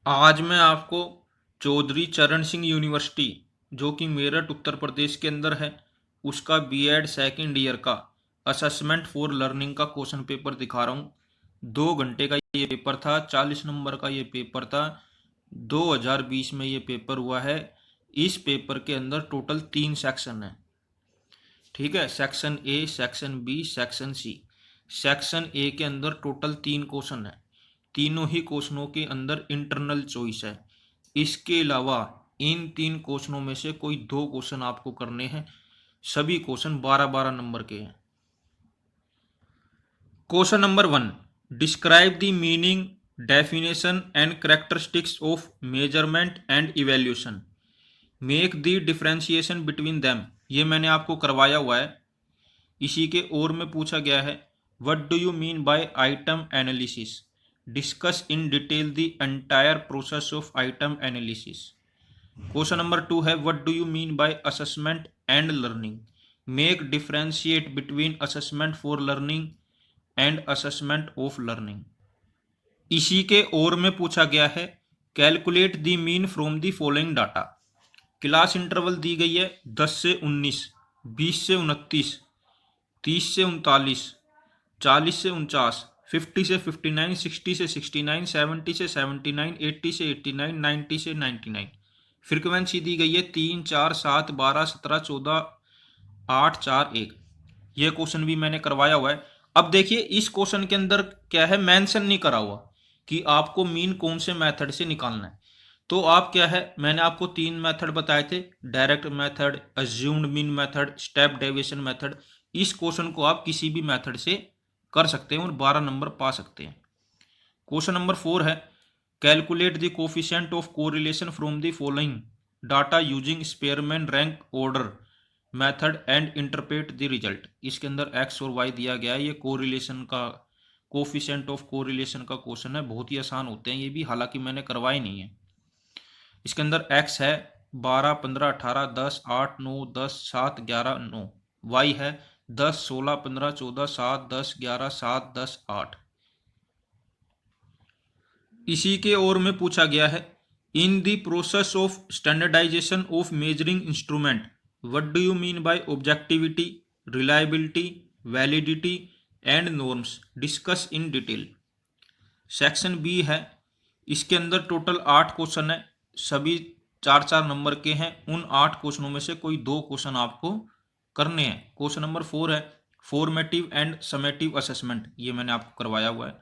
आज मैं आपको चौधरी चरण सिंह यूनिवर्सिटी जो कि मेरठ उत्तर प्रदेश के अंदर है उसका बीएड सेकेंड ईयर का असेसमेंट फॉर लर्निंग का क्वेश्चन पेपर दिखा रहा हूँ। 2 घंटे का ये पेपर था, 40 नंबर का ये पेपर था। 2020 में ये पेपर हुआ है। इस पेपर के अंदर टोटल 3 सेक्शन है। ठीक है, section A, section B, section C. Section A के अंदर टोटल 3 क्वेश्चन है। तीनों ही क्वेश्चनों के अंदर इंटरनल चॉइस है। इसके अलावा इन 3 क्वेश्चनों में से कोई 2 क्वेश्चन आपको करने हैं। सभी क्वेश्चन 12-12 नंबर के हैं। Question number 1, describe the meaning, definition and characteristics of measurement and evaluation, make the differentiation between them. ये मैंने आपको करवाया हुआ है। इसी के और में पूछा गया है, what do you mean by item analysis, discuss in detail the entire process of item analysis. Question number 2 है, what do you mean by assessment and learning, make differentiate between assessment for learning and assessment of learning. इसी के और में पूछा गया है, calculate the mean from the following data. Class interval दी गई है 10 से 19, 20 से 29, 30 से 39, 40 से 49, 50 से 59, 60 से 69, 70 से 79, 80 से 89, 90 से 99। फ्रीक्वेंसी दी गई है 3, 4, 7, 12, 17, 14, 8, 4, 1। यह क्वेश्चन भी मैंने करवाया हुआ है। अब देखिए, इस क्वेश्चन के अंदर क्या है, मेंशन नहीं करा हुआ कि आपको मीन कौन से मेथड से निकालना है। तो आप क्या है, मैंने आपको 3 मेथड बताए थे, direct method, assumed mean method, step deviation method. इस क्वेश्चन को आप किसी भी मेथड से कर सकते हैं और 12 नंबर पा सकते हैं। क्वेश्चन नंबर 4 है, calculate the coefficient of correlation from the following data using Spearman rank order method and interpret the result. इसके अंदर एक्स और वाई दिया गया है। ये कोरिलेशन का, कोफिशिएंट ऑफ कोरिलेशन का क्वेश्चन है। बहुत ही आसान होते हैं ये भी, हालांकि मैंने करवाए नहीं है। इसके अंदर एक्स है 12, 15, 18, 10, 8, 9, 10, 7, 11, 9। वाई है 10, 16, 15, 14, 7, 10, 11, 7, 10, 8। इसी के और में पूछा गया है, in the process of standardisation of measuring instrument, what do you mean by objectivity, reliability, validity and norms, discuss in detail. Section B है। इसके अंदर टोटल 8 क्वेश्चन है। सभी 4-4 नंबर के हैं। उन 8 क्वेश्चनों में से कोई 2 क्वेश्चन आपको करने हैं। क्वेश्चन नंबर 4 है, फॉर्मेटिव एंड समेटिव असेसमेंट। ये मैंने आपको करवाया हुआ है।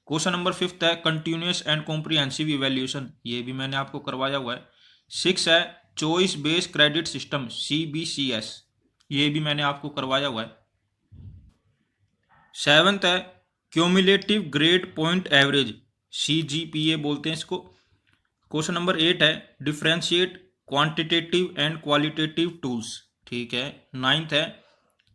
क्वेश्चन नंबर 5 है, कंटिन्यूस एंड कॉम्प्रिहेंसिव इवैल्यूएशन। ये भी मैंने आपको करवाया हुआ है। 6 है, choice based credit system, CBCS। ये भी मैंने आपको करवाया हुआ है। 7th है, cumulative grade point average, CGPA बोलते हैं इसको। क्वेश्चन नंबर 8 है, differentiate quantitative and qualitative tools. ठीक है। 9th है,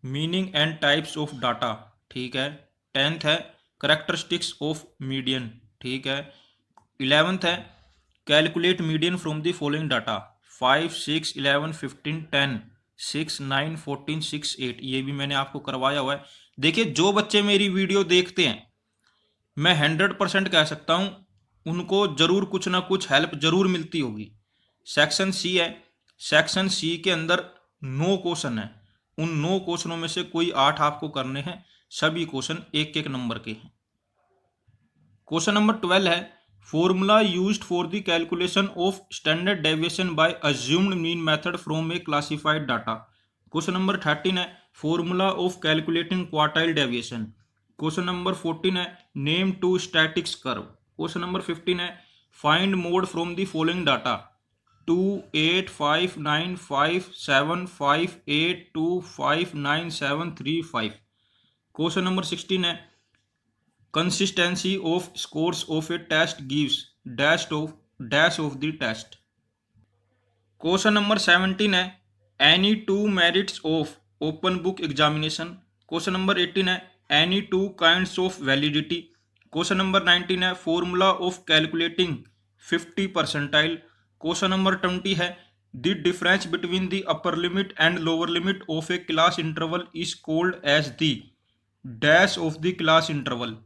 meaning and types of data. ठीक है। 10th है, करेक्टरिस्टिक्स ऑफ मीडियन। ठीक है। 11th है, calculate median from the following data. 5, 6, 11, 15, 10, 6, 9, 14, 6, 8। ये भी मैंने आपको करवाया हुआ है। देखिए, जो बच्चे मेरी वीडियो देखते हैं, मैं 100% कह सकता हूं उनको जरूर कुछ ना कुछ हेल्प जरूर मिलती होगी। सेक्शन सी है। सेक्शन सी के अंदर 9 क्वेश्चन है। उन 9 क्वेश्चनों में से कोई 8 आपको करने हैं। सभी क्वेश्चन 1-1 नंबर के हैं। क्वेश्चन नंबर 12 है, formula used for the calculation of standard deviation by assumed mean method from a classified data. Question number 13 है, formula of calculating quartile deviation. Question number 14 है, name two statics curve. Question number 15 है, find mode from the following data. 2, 8, 5, 9, 5, 7, 5, 8, 2, 5, 9, 7, 3, 5। Question number 16 है, consistency of scores of a test gives dash of the test। Question number 17 है, any two merits of open book examination. Question number 18 है, any two kinds of validity. Question number 19 है, formula of calculating 50 percentile. Question number 20 है, the difference between the upper limit and lower limit of a class interval is called as the dash of the class interval.